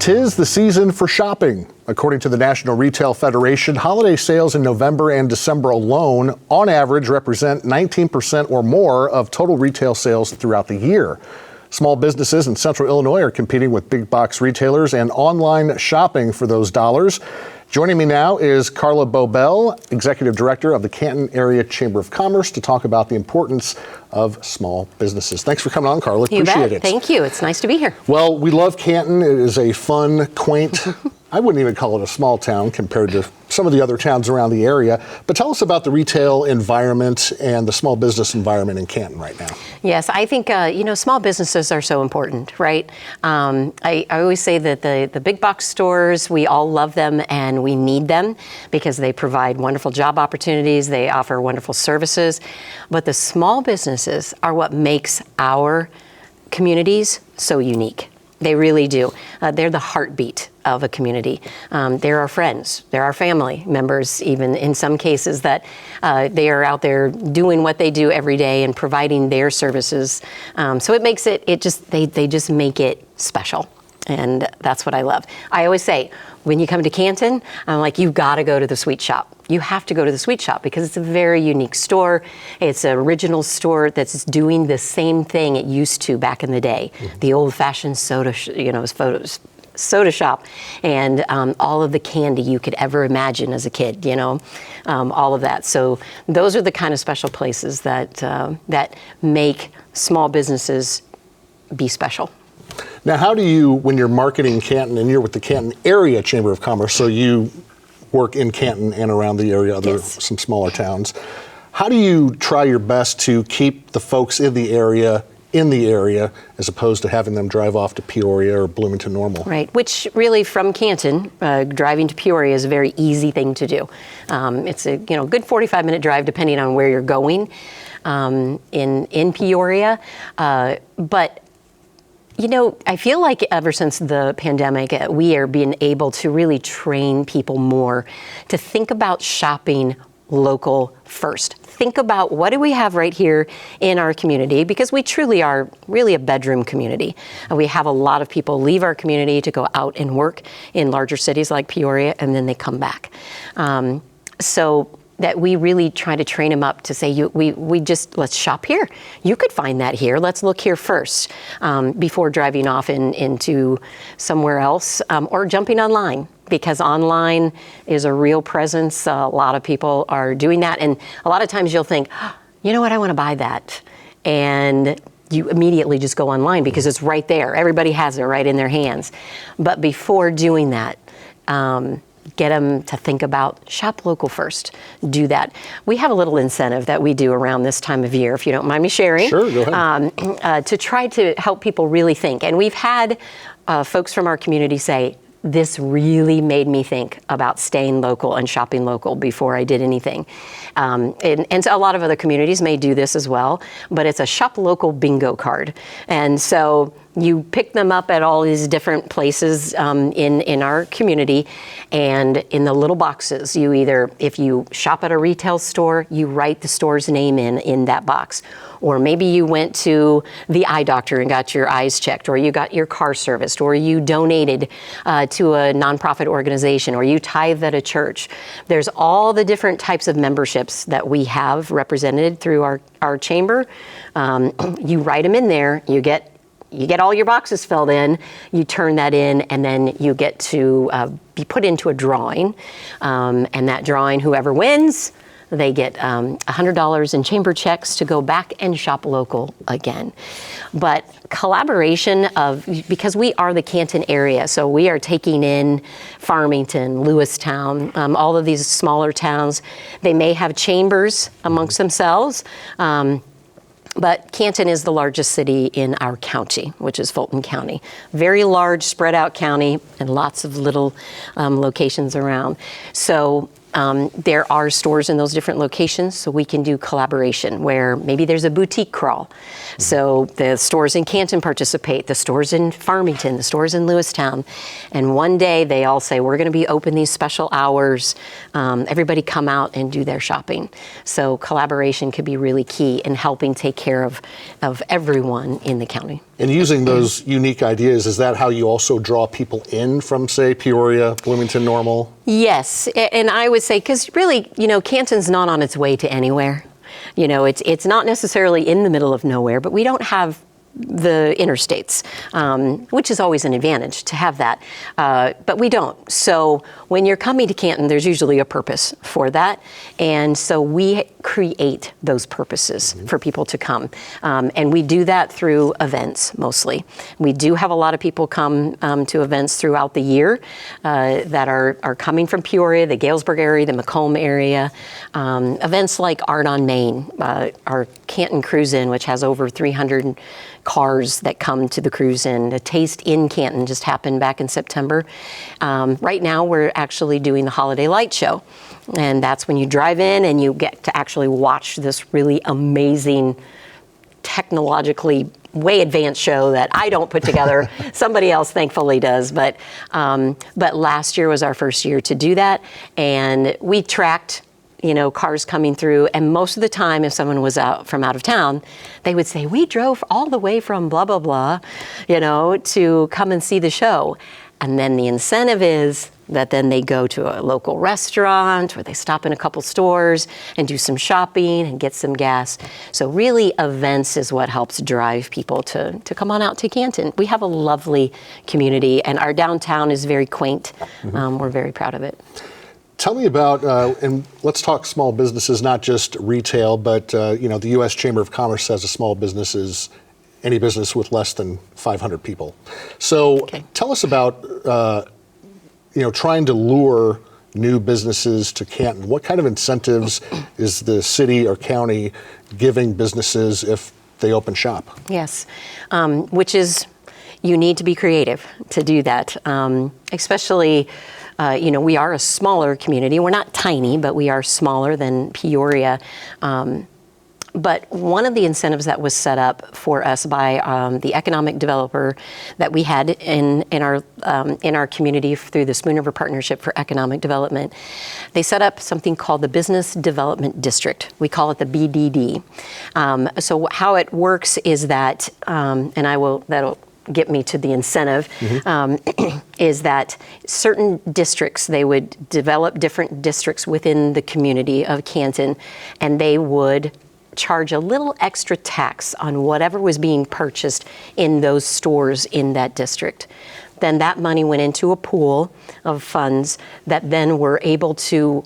'Tis the season for shopping. According to the National Retail Federation, holiday sales in November and December alone, on average, represent 19% or more of total retail sales throughout the year. Small businesses in Central Illinois are competing with big box retailers and online shopping for those dollars. Joining me now is Carla Bobel, Executive Director of the Canton Area Chamber of Commerce, to talk about the importance of small businesses. Thanks for coming on, Carla. Appreciate it. Thank you. It's nice to be here. Well, we love Canton. It is a fun, quaint, I wouldn't even call it a small town compared to some of the other towns around the area. But tell us about the retail environment and the small business environment in Canton right now. Yes, I think, small businesses are so important, right? I always say that the big box stores, we all love them and we need them because they provide wonderful job opportunities, they offer wonderful services. But the small businesses are what makes our communities so unique. They really do. They're the heartbeat of a community. They're our friends. They're our family members, even in some cases that they are out there doing what they do every day and providing their services. So it makes they just make it special. And that's what I love. I always say, when you come to Canton, I'm like, you've got to go to the Sweet Shop. You have to go to the Sweet Shop because it's a very unique store. It's an original store that's doing the same thing it used to back in the day. Mm-hmm. The old-fashioned soda shop, and all of the candy you could ever imagine as a kid, all of that. So those are the kind of special places that make small businesses be special. Now, how do you, when you're marketing Canton and you're with the Canton Area Chamber of Commerce, so you work in Canton and around the area, some smaller towns, how do you try your best to keep the folks in the area as opposed to having them drive off to Peoria or Bloomington Normal? Right, which really from Canton, driving to Peoria is a very easy thing to do. It's a good 45-minute drive depending on where you're going in Peoria, but I feel like ever since the pandemic, we are being able to really train people more to think about shopping local first. Think about what do we have right here in our community, because we truly are really a bedroom community. We have a lot of people leave our community to go out and work in larger cities like Peoria, and then they come back. So that we really try to train them up to say, let's shop here. You could find that here. Let's look here first before driving off into somewhere else or jumping online, because online is a real presence. A lot of people are doing that. And a lot of times you'll think, you know what, I want to buy that. And you immediately just go online because it's right there. Everybody has it right in their hands. But before doing that, get them to think about shop local first. Do that. We have a little incentive that we do around this time of year, if you don't mind me sharing. Sure, go ahead. To try to help people really think. And we've had folks from our community say, this really made me think about staying local and shopping local before I did anything. And so a lot of other communities may do this as well, but it's a shop local bingo card. And so you pick them up at all these different places in our community, and in the little boxes, if you shop at a retail store, you write the store's name in that box. Or maybe you went to the eye doctor and got your eyes checked, or you got your car serviced, or you donated to a nonprofit organization, or you tithe at a church. There's all the different types of memberships that we have represented through our chamber. You write them in there, you get all your boxes filled in, you turn that in, and then you get to be put into a drawing. And that drawing, whoever wins, they get $100 in chamber checks to go back and shop local again. But collaboration because we are the Canton area, so we are taking in Farmington, Lewistown, all of these smaller towns. They may have chambers amongst themselves, but Canton is the largest city in our county, which is Fulton County. Very large, spread out county, and lots of little locations around. So there are stores in those different locations, so we can do collaboration where maybe there's a boutique crawl. So the stores in Canton participate, the stores in Farmington, the stores in Lewistown, and one day they all say, we're going to be open these special hours. Everybody come out and do their shopping. So collaboration could be really key in helping take care of everyone in the county. And using those unique ideas, is that how you also draw people in from, say, Peoria, Bloomington, Normal? Yes, and I would say, because really, Canton's not on its way to anywhere. It's not necessarily in the middle of nowhere, but we don't have the interstates, which is always an advantage to have that, but we don't. So when you're coming to Canton, there's usually a purpose for that, and so we create those purposes for people to come, and we do that through events mostly. We do have a lot of people come to events throughout the year that are coming from Peoria, the Galesburg area, the Macomb area. Events like Art on Main, our Canton Cruise-In, which has over 300 cars that come to the cruise-in. The Taste in Canton just happened back in September. Right now, we're actually doing the Holiday Light Show. And that's when you drive in and you get to actually watch this really amazing, technologically way advanced show that I don't put together. Somebody else thankfully does. But last year was our first year to do that. And we tracked cars coming through, and most of the time, if someone was out of town, they would say, we drove all the way from blah, blah, blah, to come and see the show. And then the incentive is that then they go to a local restaurant or they stop in a couple stores and do some shopping and get some gas. So really, events is what helps drive people to come on out to Canton. We have a lovely community, and our downtown is very quaint. We're very proud of it. Tell me about, and let's talk small businesses, not just retail, but the U.S. Chamber of Commerce says a small business is any business with less than 500 people. So tell us about, trying to lure new businesses to Canton. What kind of incentives is the city or county giving businesses if they open shop? Yes, which is, you need to be creative to do that, especially. We are a smaller community. We're not tiny, but we are smaller than Peoria. But one of the incentives that was set up for us by the economic developer that we had in our community through the Spoon River Partnership for Economic Development, they set up something called the Business Development District. We call it the BDD. So how it works is that, that'll get me to the incentive, is that certain districts, they would develop different districts within the community of Canton, and they would charge a little extra tax on whatever was being purchased in those stores in that district. Then that money went into a pool of funds that then were able to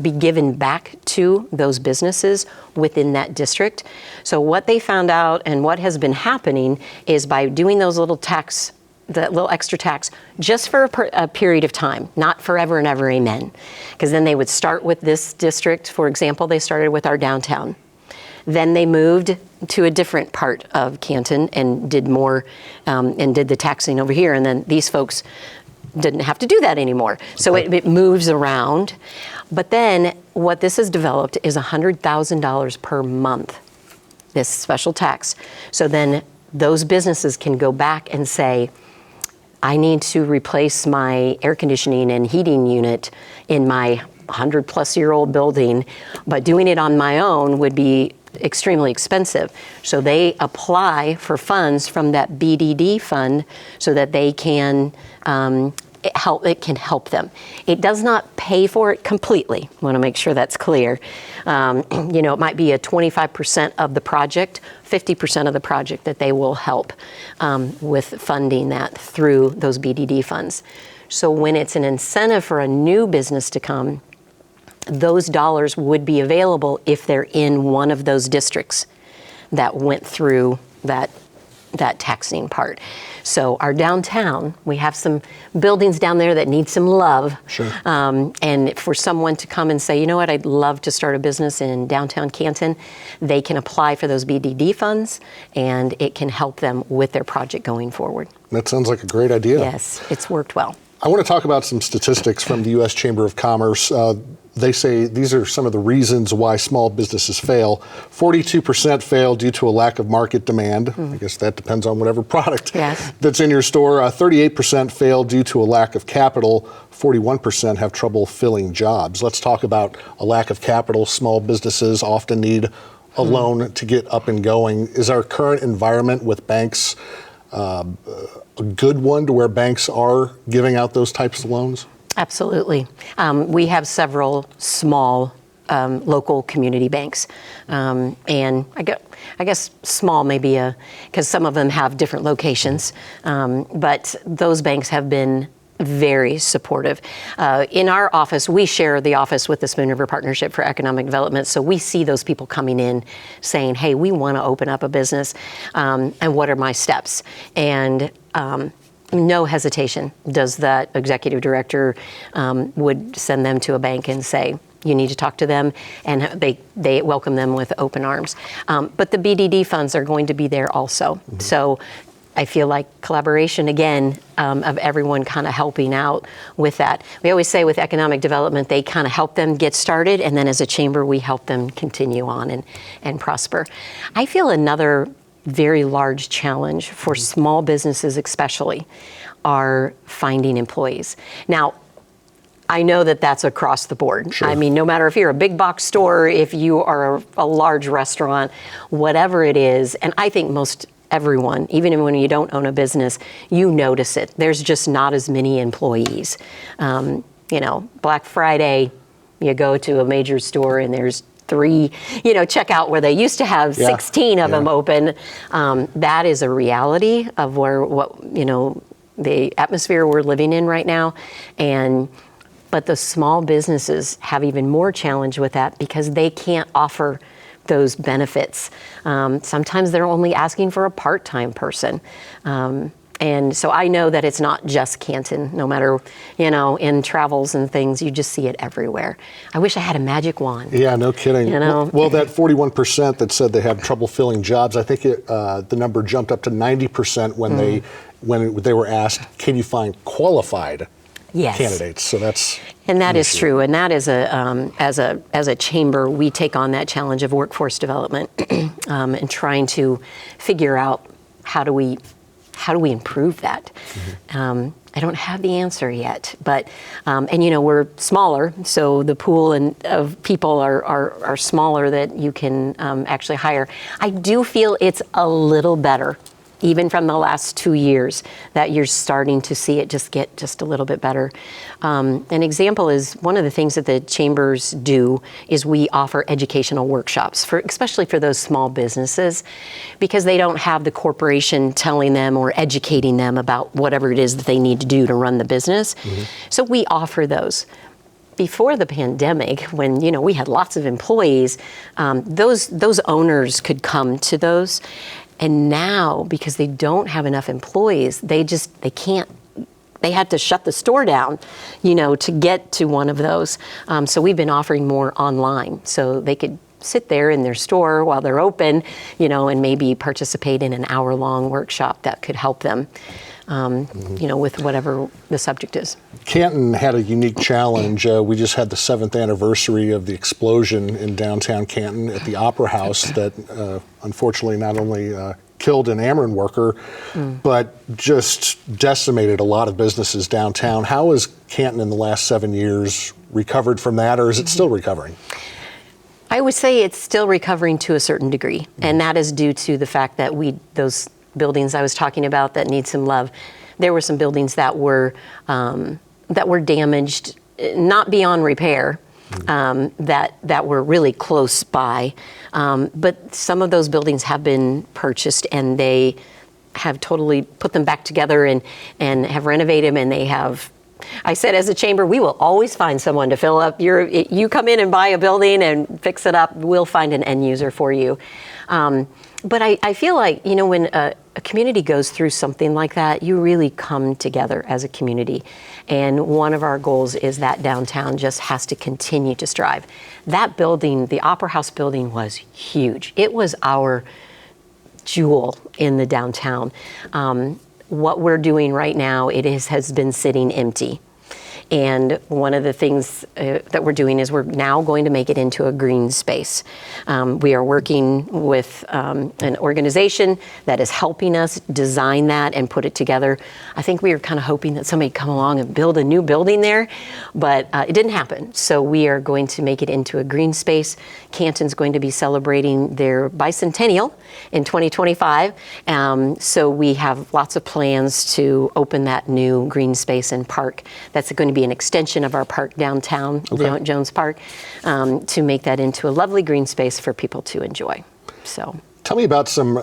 be given back to those businesses within that district. So what they found out and what has been happening is by doing those little tax, that little extra tax, just for a period of time, not forever and ever, amen. Because then they would start with this district. For example, they started with our downtown. Then they moved to a different part of Canton and did more, and did the taxing over here. And then these folks didn't have to do that anymore. So it moves around. But then what this has developed is $100,000 per month, this special tax. So then those businesses can go back and say, I need to replace my air conditioning and heating unit in my 100-plus-year-old building, but doing it on my own would be extremely expensive. So they apply for funds from that BDD fund so that they can it can help them. It does not pay for it completely. I want to make sure that's clear. It might be a 25% of the project, 50% of the project that they will help with funding that through those BDD funds. So when it's an incentive for a new business to come, those dollars would be available if they're in one of those districts that went through that taxing part. So our downtown, we have some buildings down there that need some love. Sure. And for someone to come and say, you know what, I'd love to start a business in downtown Canton, they can apply for those BDD funds, and it can help them with their project going forward. That sounds like a great idea. Yes, it's worked well. I want to talk about some statistics from the U.S. Chamber of Commerce. They say these are some of the reasons why small businesses fail. 42% fail due to a lack of market demand. I guess that depends on whatever product that's in your store. 38% fail due to a lack of capital. 41% have trouble filling jobs. Let's talk about a lack of capital. Small businesses often need a loan to get up and going. Is our current environment with banks a good one to where banks are giving out those types of loans? Absolutely. We have several small local community banks. And I guess small maybe because some of them have different locations. But those banks have been very supportive. In our office, we share the office with the Spoon River Partnership for Economic Development. So we see those people coming in saying, hey, we want to open up a business. And what are my steps? And no hesitation does that executive director would send them to a bank and say, you need to talk to them, and they welcome them with open arms. But the BDD funds are going to be there also. So I feel like collaboration, again, of everyone kind of helping out with that. We always say with economic development, they kind of help them get started, and then as a chamber, we help them continue on and prosper. I feel another very large challenge for small businesses especially are finding employees. Now, I know that that's across the board. Sure. I mean, no matter if you're a big box store, if you are a large restaurant, whatever it is, and I think most everyone, even when you don't own a business, you notice it. There's just not as many employees. Black Friday, you go to a major store and there's 3, checkout where they used to have 16 of them open. That is a reality of the atmosphere we're living in right now. But the small businesses have even more challenge with that because they can't offer those benefits. Sometimes they're only asking for a part-time person. And so I know that it's not just Canton, no matter, in travels and things, you just see it everywhere. I wish I had a magic wand. Yeah, no kidding. Well, that 41% that said they have trouble filling jobs, I think the number jumped up to 90% when they were asked, can you find qualified candidates? So that's that is true, and that is as a chamber, we take on that challenge of workforce development and trying to figure out how do we improve that. I don't have the answer yet, but we're smaller, so the pool of people are smaller that you can actually hire. I do feel it's a little better, even from the last 2 years, that you're starting to see it get just a little bit better. An example is one of the things that the chambers do is we offer educational workshops, especially for those small businesses, because they don't have the corporation telling them or educating them about whatever it is that they need to do to run the business. So we offer those. Before the pandemic, when we had lots of employees, those owners could come to those. And now, because they don't have enough employees, they can't. They had to shut the store down, to get to one of those. So we've been offering more online, so they could sit there in their store while they're open, and maybe participate in an hour-long workshop that could help them, with whatever the subject is. Canton had a unique challenge. We just had the 7th anniversary of the explosion in downtown Canton at the Opera House that unfortunately not only killed an Ameren worker, but just decimated a lot of businesses downtown. How has Canton in the last 7 years recovered from that, or is it still recovering? I would say it's still recovering to a certain degree, and that is due to the fact that those buildings I was talking about that need some love, there were some buildings that were damaged, not beyond repair, that were really close by. But some of those buildings have been purchased, and they have totally put them back together and have renovated them, and they have. I said, as a chamber, we will always find someone to fill up you come in and buy a building and fix it up, we'll find an end user for you. But I feel like, when a community goes through something like that, you really come together as a community. And one of our goals is that downtown just has to continue to strive. That building, the Opera House building, was huge. It was our jewel in the downtown. what we're doing right now, has been sitting empty. And one of the things that we're doing is we're now going to make it into a green space. We are working with an organization that is helping us design that and put it together. I think we were kind of hoping that somebody would come along and build a new building there, but it didn't happen. So we are going to make it into a green space. Canton's going to be celebrating their bicentennial in 2025. So we have lots of plans to open that new green space and park. That's going to be an extension of our park downtown, Jones Park, to make that into a lovely green space for people to enjoy. So, tell me about some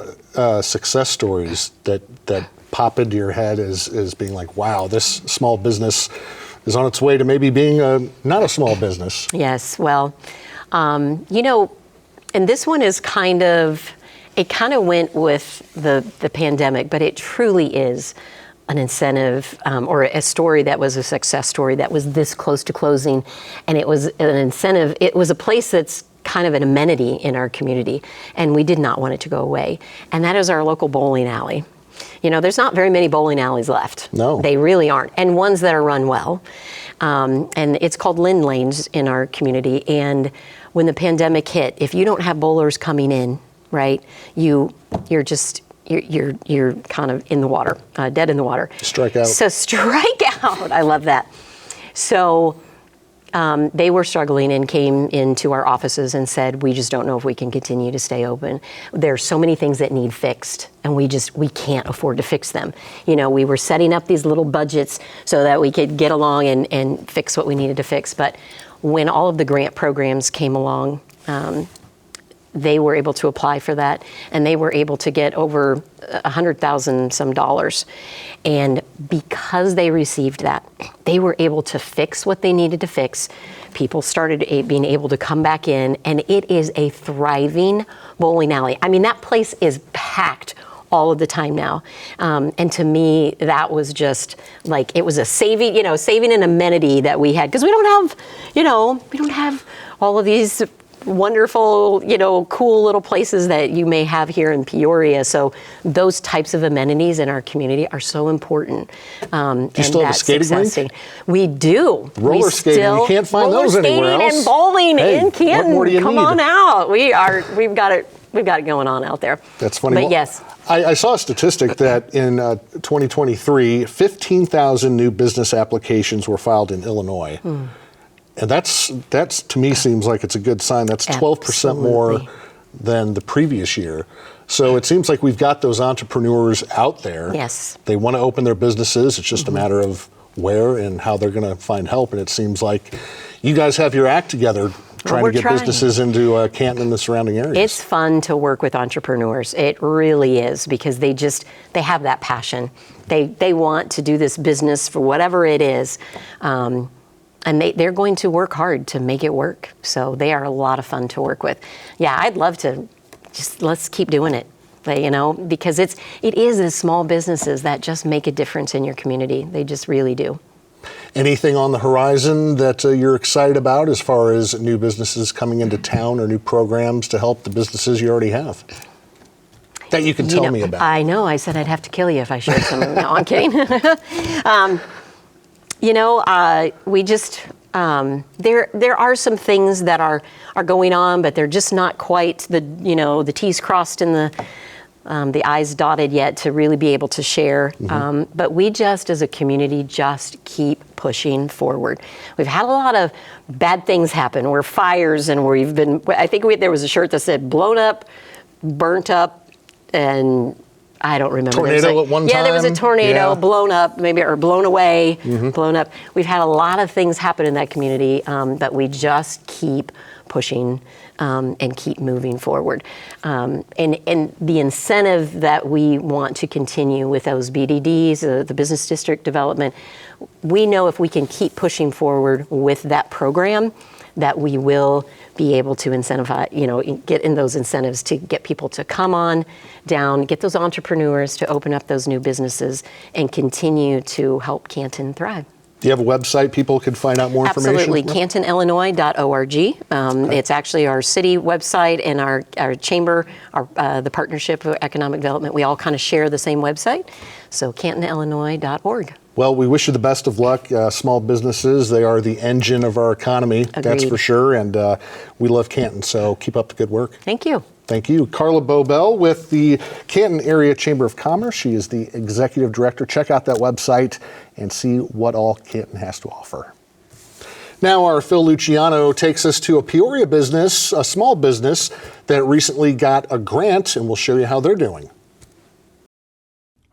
success stories that pop into your head as being like, wow, this small business is on its way to maybe being not a small business. Yes, well, and this one is kind of went with the pandemic, but it truly is an incentive or a story that was a success story that was this close to closing. And it was an incentive. It was a place that's kind of an amenity in our community, and we did not want it to go away. And that is our local bowling alley. There's not very many bowling alleys left. No. They really aren't. And ones that are run well. And it's called Lynn Lanes in our community. And when the pandemic hit, if you don't have bowlers coming in, right, you're kind of in the water, dead in the water. Strike out. So strike out. I love that. So they were struggling and came into our offices and said, we just don't know if we can continue to stay open. There's so many things that need fixed, and we can't afford to fix them. We were setting up these little budgets so that we could get along and fix what we needed to fix. But when all of the grant programs came along, they were able to apply for that, and they were able to get over $100,000 some dollars. And because they received that, they were able to fix what they needed to fix. People started being able to come back in, and it is a thriving bowling alley. I mean, that place is packed all of the time now. And to me, that was just like, it was a saving an amenity that we had, because we don't have all of these wonderful, cool little places that you may have here in Peoria. So those types of amenities in our community are so important. Do you still have a skating rink? We do. Roller skating. You can't find those anywhere else. Roller skating and bowling in Canton. What more do you Come need? on out. We've got it going on out there. That's funny. But yes. I saw a statistic that in 2023, 15,000 new business applications were filed in Illinois. And that's to me seems like it's a good sign. That's 12% more than the previous year. So it seems like we've got those entrepreneurs out there. Yes. They want to open their businesses. It's just a matter of where and how they're going to find help. And it seems like you guys have your act together trying to get businesses into Canton and the surrounding areas. It's fun to work with entrepreneurs. It really is, because they have that passion. They want to do this business for whatever it is. And they're going to work hard to make it work. So they are a lot of fun to work with. Yeah, I'd love to let's keep doing it. Because it is the small businesses that just make a difference in your community. They just really do. Anything on the horizon that you're excited about as far as new businesses coming into town or new programs to help the businesses you already have that you can tell me about? I know. I said I'd have to kill you if I shared some of them. No, I'm kidding. We just, there are some things that are going on, but they're just not quite the T's crossed and the I's dotted yet to really be able to share. But we just, as a community, just keep pushing forward. We've had a lot of bad things happen. We're fires, and I think there was a shirt that said blown up, burnt up, and I don't remember. Tornado at one time? Yeah, there was a tornado, blown up, or blown away, blown up. We've had a lot of things happen in that community, but we just keep pushing and keep moving forward. And the incentive that we want to continue with those BDDs, the business district development, we know if we can keep pushing forward with that program, that we will be able to incentivize, get in those incentives to get people to come on down, get those entrepreneurs to open up those new businesses and continue to help Canton thrive. Do you have a website people can find out more information? Absolutely, cantonillinois.org. It's actually our city website and our chamber, the Partnership for Economic Development. We all kind of share the same website, so cantonillinois.org. Well, we wish you the best of luck. Small businesses, they are the engine of our economy, that's for sure, and we love Canton, so keep up the good work. Thank you. Thank you. Carla Bobel with the Canton Area Chamber of Commerce. She is the Executive Director. Check out that website and see what all Canton has to offer. Now our Phil Luciano takes us to a Peoria business, a small business that recently got a grant, and we'll show you how they're doing.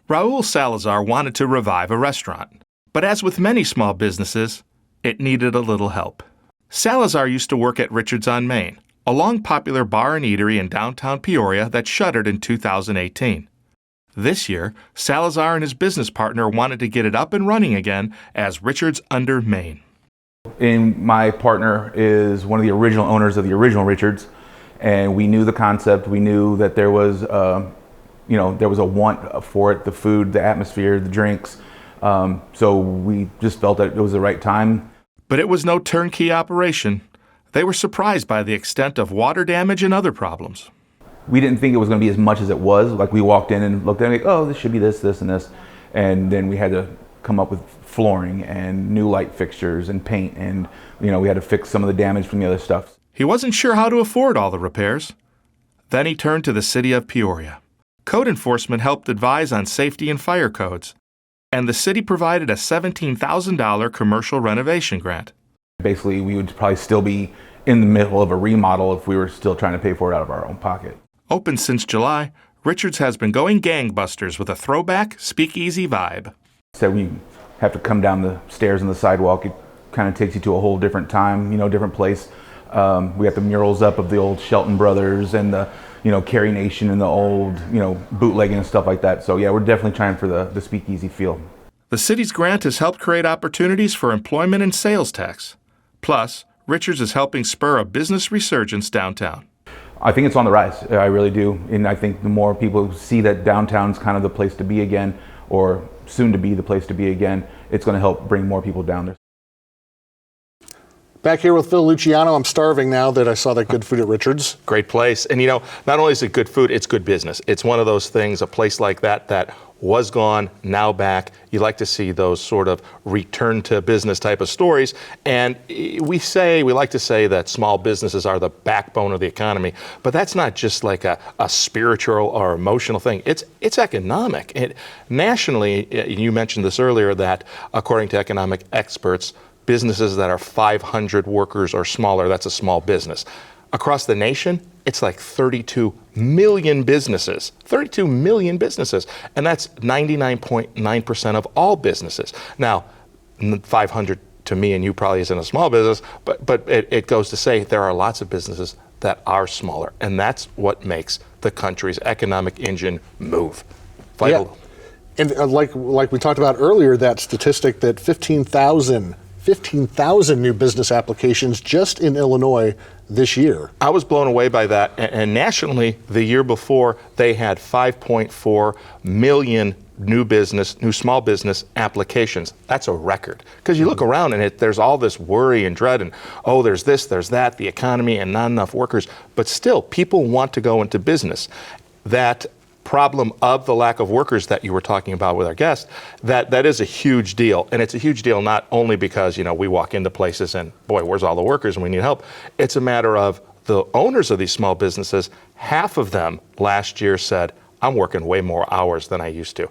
Raul Salazar wanted to revive a restaurant, but as with many small businesses, it needed a little help. Salazar used to work at Richards on Main, a long popular bar and eatery in downtown Peoria that shuttered in 2018. This year, Salazar and his business partner wanted to get it up and running again as Richards under Main. And my partner is one of the original owners of the original Richards, and we knew the concept. We knew that there was, there was a want for it, the food, the atmosphere, the drinks. So we just felt that it was the right time. But it was no turnkey operation. They were surprised by the extent of water damage and other problems. We didn't think it was going to be as much as it was. Like, we walked in and looked at it like, oh, this should be this, this, and this. And then we had to come up with flooring and new light fixtures and paint. And, we had to fix some of the damage from the other stuff. He wasn't sure how to afford all the repairs. Then he turned to the city of Peoria. Code enforcement helped advise on safety and fire codes. And the city provided a $17,000 commercial renovation grant. Basically, we would probably still be in the middle of a remodel if we were still trying to pay for it out of our own pocket. Open since July, Richards has been going gangbusters with a throwback, speakeasy vibe. So we have to come down the stairs and the sidewalk. It kind of takes you to a whole different time, different place. We got the murals up of the old Shelton Brothers and the, Carrie Nation and the old, bootlegging and stuff like that. So yeah, we're definitely trying for the speakeasy feel. The city's grant has helped create opportunities for employment and sales tax. Plus, Richards is helping spur a business resurgence downtown. I think it's on the rise. I really do. And I think the more people see that downtown's kind of the place to be again, or soon to be the place to be again, it's going to help bring more people down there. Back here with Phil Luciano. I'm starving now that I saw that good food at Richards. Great place. And not only is it good food, it's good business. It's one of those things, a place like that was gone, now back. You like to see those sort of return to business type of stories. And we like to say that small businesses are the backbone of the economy, but that's not just like a spiritual or emotional thing. It's economic. Nationally, you mentioned this earlier, that according to economic experts, businesses that are 500 workers or smaller, that's a small business. Across the nation, it's like 32 million businesses. 32 million businesses. And that's 99.9% of all businesses. Now, 500 to me and you probably isn't a small business, but it goes to say there are lots of businesses that are smaller. And that's what makes the country's economic engine move. Vital. Yeah. And like we talked about earlier, that statistic that 15,000 new business applications just in Illinois this year. I was blown away by that. And nationally, the year before, they had 5.4 million new small business applications. That's a record. Because you look around and there's all this worry and dread and, there's this, there's that, the economy and not enough workers. But still, people want to go into business. That problem of the lack of workers that you were talking about with our guest, that is a huge deal. And it's a huge deal not only because, we walk into places and, boy, where's all the workers and we need help. It's a matter of the owners of these small businesses, half of them last year said, I'm working way more hours than I used to.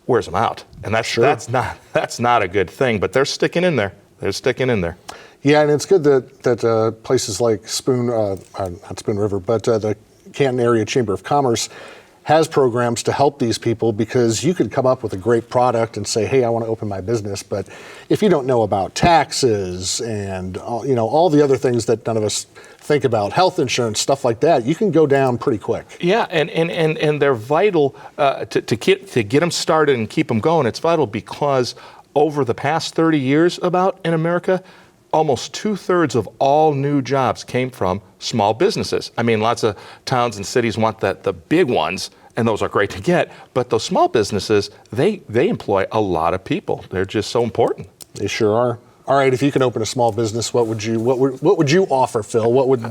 Wears them out. And that's not a good thing, but they're sticking in there. Yeah, and it's good that places like not Spoon River, but the Canton Area Chamber of Commerce has programs to help these people, because you could come up with a great product and say, hey, I want to open my business, but if you don't know about taxes and all the other things that none of us think about, health insurance, stuff like that, you can go down pretty quick. Yeah, and they're vital to get them started and keep them going. It's vital because over the past 30 years in America, almost 2/3 of all new jobs came from small businesses. I mean, lots of towns and cities want the big ones, and those are great to get, but those small businesses, they employ a lot of people. They're just so important. They sure are. All right, if you could open a small business, what would you offer, Phil? What would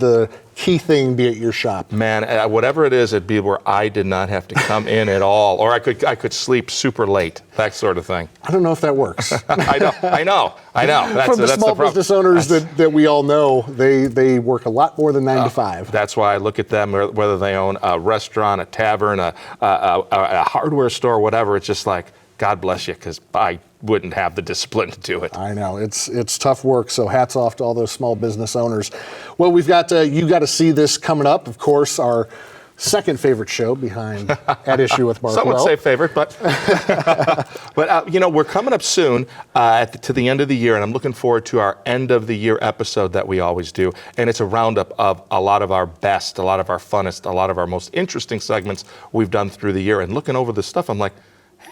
the key thing be at your shop? Man, whatever it is, it'd be where I did not have to come in at all, or I could sleep super late, that sort of thing. I don't know if that works. I know. From the small business owners that we all know, they work a lot more than 9 to 5. That's why I look at them, whether they own a restaurant, a tavern, a hardware store, whatever. It's just like, God bless you, because I wouldn't have the discipline to do it. I know, it's tough work, so hats off to all those small business owners. Well, we've got You Got to See This coming up. Of course, our second favorite show behind At Issue with Mark Some would Welp. say favorite, but we're coming up soon to the end of the year, and I'm looking forward to our end of the year episode that we always do. And it's a roundup of a lot of our best, a lot of our funnest, a lot of our most interesting segments we've done through the year. And looking over this stuff, I'm like,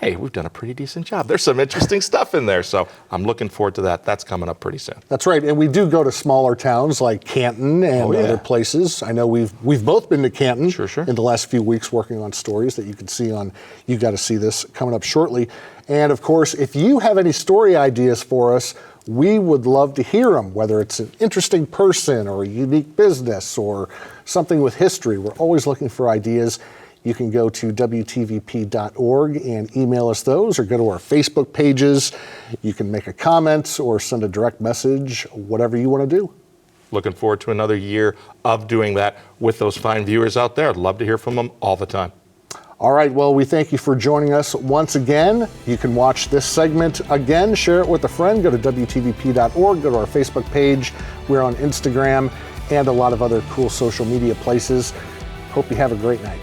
hey, we've done a pretty decent job. There's some interesting stuff in there. So I'm looking forward to that. That's coming up pretty soon. That's right. And we do go to smaller towns like Canton and other places. I know we've both been to Canton Sure. in the last few weeks working on stories that you can see on You Got to See This coming up shortly. And of course, if you have any story ideas for us, we would love to hear them, whether it's an interesting person or a unique business or something with history. We're always looking for ideas. You can go to WTVP.org and email us those, or go to our Facebook pages. You can make a comment or send a direct message, whatever you want to do. Looking forward to another year of doing that with those fine viewers out there. I'd love to hear from them all the time. All right, well, we thank you for joining us once again. You can watch this segment again, share it with a friend, go to WTVP.org, go to our Facebook page. We're on Instagram and a lot of other cool social media places. Hope you have a great night.